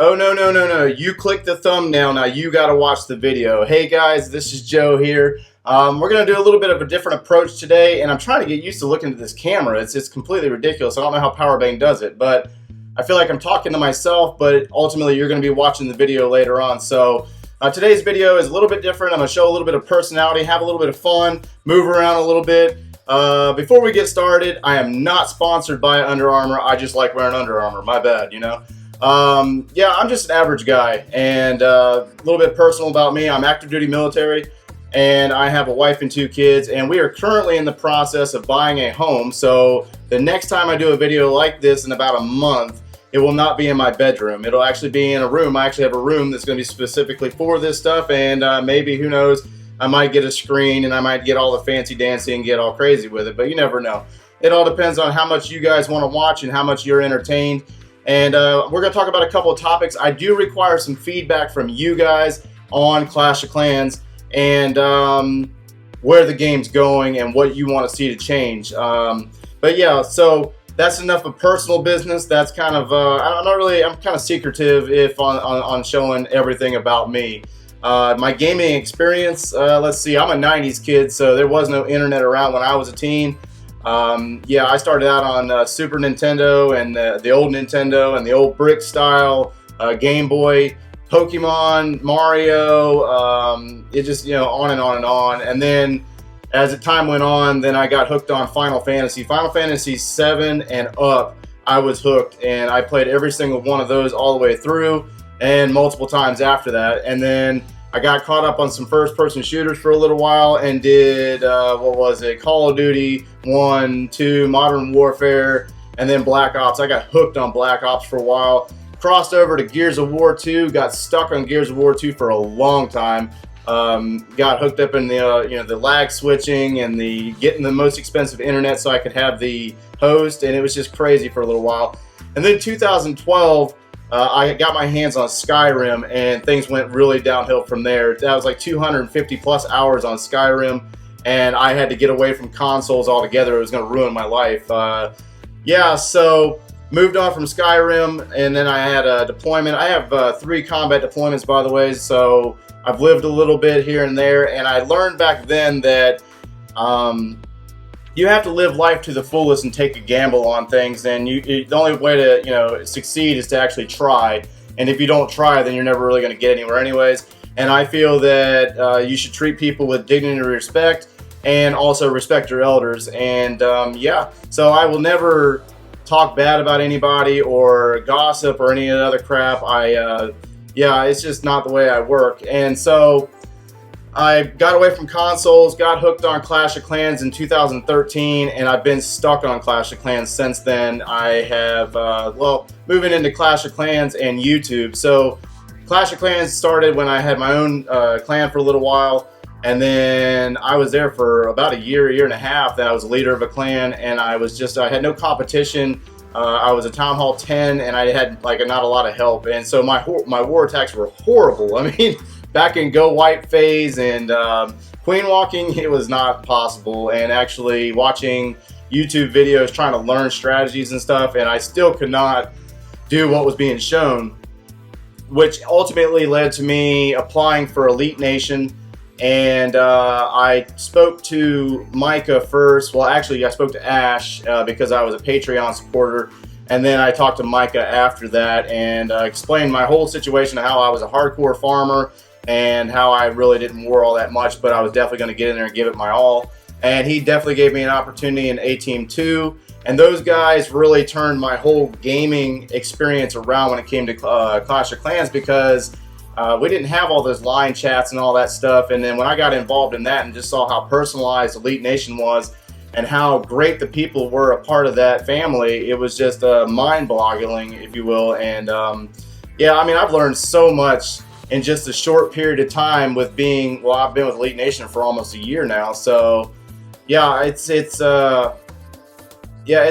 Oh, no, no, no, no. You click the thumbnail. Now you got to watch the video. Hey, guys, this is Joe here. We're going to do a little bit of a different approach today, and I'm trying to get used to looking at this camera. It's completely ridiculous. I don't know how Powerbank does it, but I feel like I'm talking to myself, but ultimately you're going to be watching the video later on. So today's video is a little bit different. I'm going to show a little bit of personality, have a little bit of fun, move around a little bit. Before we get started, I am not sponsored by Under Armour. I just like wearing Under Armour. My bad, you know. Yeah, I'm just an average guy, and a little bit personal about me. I'm active duty military, and I have a wife and 2 kids, and we are currently in the process of buying a home. So the next time I do a video like this in about a month, it will not be in my bedroom. It'll actually be in a room. I actually have a room that's going to be specifically for this stuff, and maybe, who knows, I might get a screen and I might get all the fancy dancy and get all crazy with it, but you never know. It all depends on how much you guys want to watch and how much you're entertained. And we're going to talk about a couple of topics. I do require some feedback from you guys on Clash of Clans and where the game's going and what you want to see to change. But yeah, so that's enough of personal business. That's kind of, I'm kind of secretive if on showing everything about me. My gaming experience, let's see, I'm a 90s kid, so there was no internet around when I was a teen. Yeah, I started out on Super Nintendo and the old Nintendo and the old brick style Game Boy, Pokemon, Mario, it just, you know, on and on and on. And then as the time went on, then I got hooked on Final Fantasy. Final Fantasy 7 and up, I was hooked, and I played every single one of those all the way through and multiple times after that. And then I got caught up on some first-person shooters for a little while and did, what was it, Call of Duty 1, 2, Modern Warfare, and then Black Ops. I got hooked on Black Ops for a while. Crossed over to Gears of War 2, got stuck on Gears of War 2 for a long time. Got hooked up in the, the lag switching and the getting the most expensive internet so I could have the host, and it was just crazy for a little while. And then 2012, I got my hands on Skyrim, and things went really downhill from there. That was like 250 plus hours on Skyrim, and I had to get away from consoles altogether. It was going to ruin my life. Yeah, so moved on from Skyrim, and then I had a deployment. I have 3 combat deployments, by the way, so I've lived a little bit here and there, and I learned back then that you have to live life to the fullest and take a gamble on things, and the only way to succeed is to actually try. And if you don't try, then you're never really going to get anywhere anyways. And I feel that you should treat people with dignity and respect, and also respect your elders. And yeah, so I will never talk bad about anybody or gossip or any other crap. Yeah, it's just not the way I work. And so I got away from consoles, got hooked on Clash of Clans in 2013, and I've been stuck on Clash of Clans since then. I have, moving into Clash of Clans and YouTube. So Clash of Clans started when I had my own clan for a little while, and then I was there for about a year and a half. That I was a leader of a clan, and I had no competition. I was a Town Hall 10, and I had not a lot of help, and so my war attacks were horrible. I mean, back in Go White phase and queen walking, it was not possible. And actually watching YouTube videos, trying to learn strategies and stuff, and I still could not do what was being shown, which ultimately led to me applying for Elite Nation. And I spoke to Micah first. Well, actually, I spoke to Ash because I was a Patreon supporter. And then I talked to Micah after that and explained my whole situation, how I was a hardcore farmer and how I really didn't war all that much, but I was definitely going to get in there and give it my all. And he definitely gave me an opportunity in A-Team 2. And those guys really turned my whole gaming experience around when it came to Clash of Clans, because we didn't have all those line chats and all that stuff. And then when I got involved in that and just saw how personalized Elite Nation was and how great the people were a part of that family, it was just mind-boggling, if you will. And yeah, I mean, I've learned so much in just a short period of time with being, well, I've been with Elite Nation for almost a year now. So yeah, it's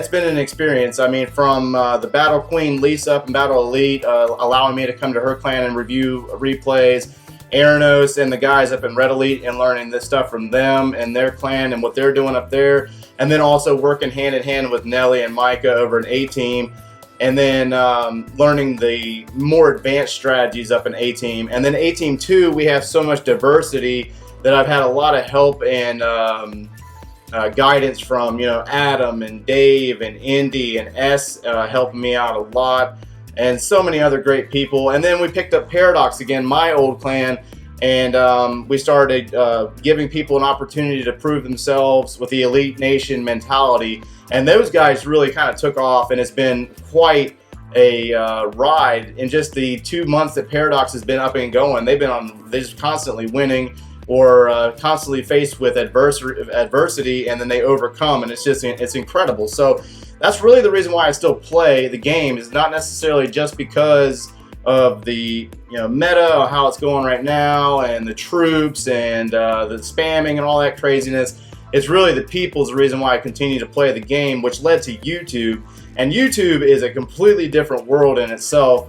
been an experience. I mean, from the Battle Queen Lisa up in Battle Elite, allowing me to come to her clan and review replays, Aranos and the guys up in Red Elite and learning this stuff from them and their clan and what they're doing up there. And then also working hand in hand with Nelly and Micah over in A-Team. and then learning the more advanced strategies up in A Team. And then A Team 2, we have so much diversity that I've had a lot of help and guidance from, Adam and Dave and Indy and S helping me out a lot, and so many other great people. And then we picked up Paradox again, my old clan, and we started giving people an opportunity to prove themselves with the Elite Nation mentality. And those guys really kind of took off, and it's been quite a ride in just the 2 months that Paradox has been up and going. They're just constantly winning, or constantly faced with adversity, and then they overcome, and it's incredible. So that's really the reason why I still play the game, is not necessarily just because of the meta, or how it's going right now, and the troops, and the spamming and all that craziness. It's really the people's the reason why I continue to play the game, which led to YouTube. And YouTube is a completely different world in itself.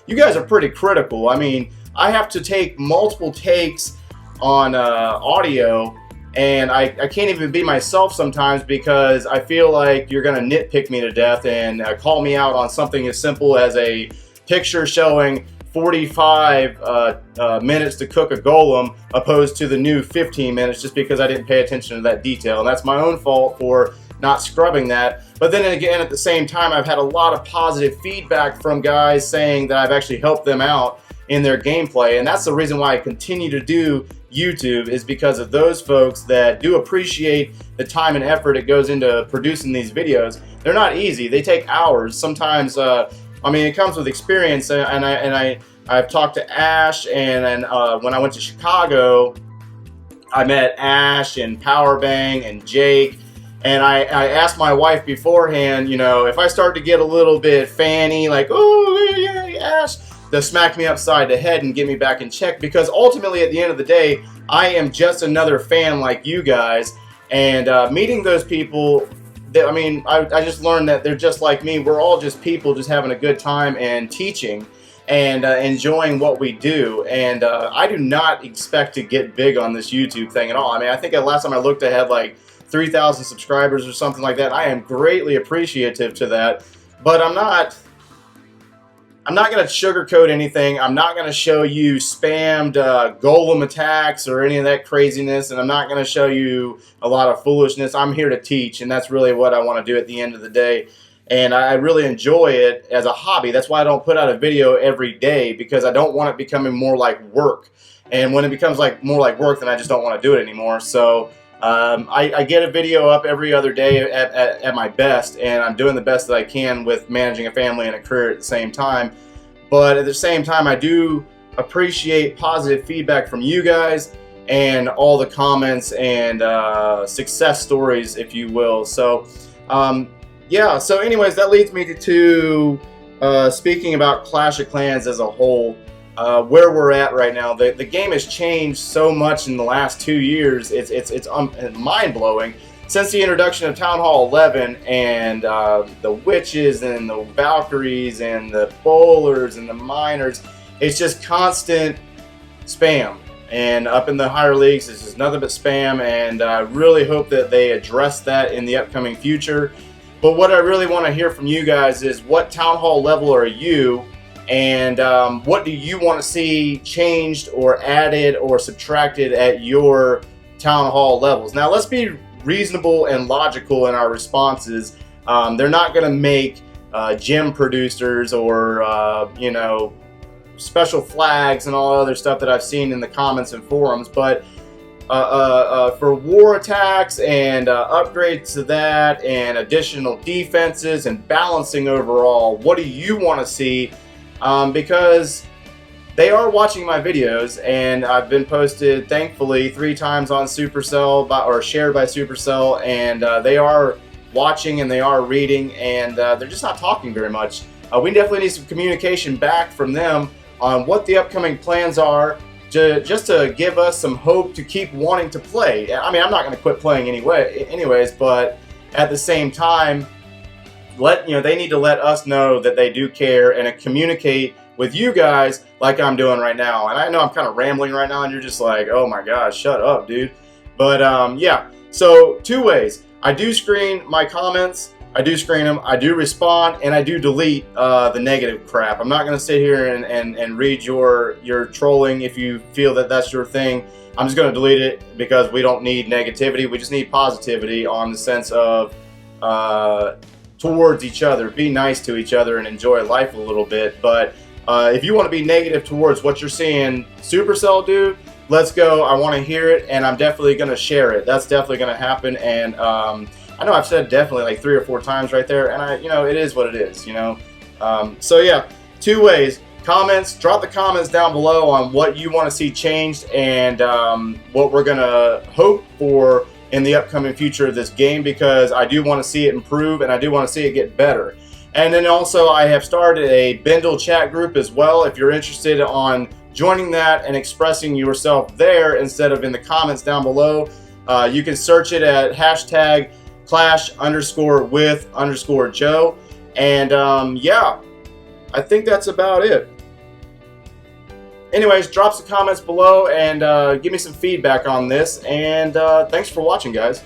You guys are pretty critical. I mean, I have to take multiple takes on audio, and I can't even be myself sometimes, because I feel like you're going to nitpick me to death and call me out on something as simple as a picture showing 45 minutes to cook a golem opposed to the new 15 minutes, just because I didn't pay attention to that detail. And that's my own fault for not scrubbing that. But then again, at the same time, I've had a lot of positive feedback from guys saying that I've actually helped them out in their gameplay. And that's the reason why I continue to do YouTube, is because of those folks that do appreciate the time and effort it goes into producing these videos. They're not easy. They take hours. Sometimes, I mean, it comes with experience, and I've talked to Ash, and when I went to Chicago, I met Ash and Powerbang and Jake, and I asked my wife beforehand, if I start to get a little bit fanny, like, oh yeah, Ash, to smack me upside the head and get me back in check, because ultimately at the end of the day, I am just another fan like you guys, and meeting those people, I just learned that they're just like me. We're all just people just having a good time and teaching and enjoying what we do. And I do not expect to get big on this YouTube thing at all. I mean, I think the last time I looked, I had like 3,000 subscribers or something like that. I am greatly appreciative to that, but I'm not going to sugarcoat anything. I'm not going to show you spammed golem attacks or any of that craziness, and I'm not going to show you a lot of foolishness. I'm here to teach, and that's really what I want to do at the end of the day. And I really enjoy it as a hobby. That's why I don't put out a video every day, because I don't want it becoming more like work. And when it becomes more like work, then I just don't want to do it anymore. So I get a video up every other day at my best, and I'm doing the best that I can with managing a family and a career at the same time. But at the same time, I do appreciate positive feedback from you guys and all the comments and success stories, if you will. So yeah, so anyways, that leads me to speaking about Clash of Clans as a whole, where we're at right now. The game has changed so much in the last 2 years. It's mind-blowing. Since the introduction of Town Hall 11 and the witches and the Valkyries and the bowlers and the miners, it's just constant spam. And up in the higher leagues, it's just nothing but spam, and I really hope that they address that in the upcoming future. But what I really want to hear from you guys is, what Town Hall level are you, and what do you want to see changed or added or subtracted at your Town Hall levels? Now, let's be reasonable and logical in our responses. They're not going to make gem producers or special flags and all other stuff that I've seen in the comments and forums, but for war attacks and upgrades to that and additional defenses and balancing overall, what do you want to see? Because they are watching my videos, and I've been posted, thankfully, 3 times on SuperCell or shared by SuperCell, and they are watching and they are reading, and they're just not talking very much. We definitely need some communication back from them on what the upcoming plans are, just to give us some hope to keep wanting to play. I mean, I'm not going to quit playing anyways, but at the same time, they need to let us know that they do care and communicate with you guys like I'm doing right now. And I know I'm kind of rambling right now, and you're just like, oh my gosh, shut up, dude. But yeah, so 2 ways. I do screen my comments. I do screen them, I do respond, and I do delete the negative crap. I'm not going to sit here and read your trolling if you feel that that's your thing. I'm just going to delete it because we don't need negativity. We just need positivity on the sense of towards each other. Be nice to each other and enjoy life a little bit. But if you want to be negative towards what you're seeing SuperCell do, let's go. I want to hear it, and I'm definitely going to share it. That's definitely going to happen. And I know I've said definitely like 3 or 4 times right there, and it is what it is, So yeah, 2 ways. Comments, drop the comments down below on what you want to see changed and what we're going to hope for in the upcoming future of this game, because I do want to see it improve and I do want to see it get better. And then also I have started a Bindle chat group as well. If you're interested on joining that and expressing yourself there instead of in the comments down below, you can search it at hashtag clash_with_Joe. And yeah, I think that's about it. Anyways, drop some comments below and give me some feedback on this. And thanks for watching, guys.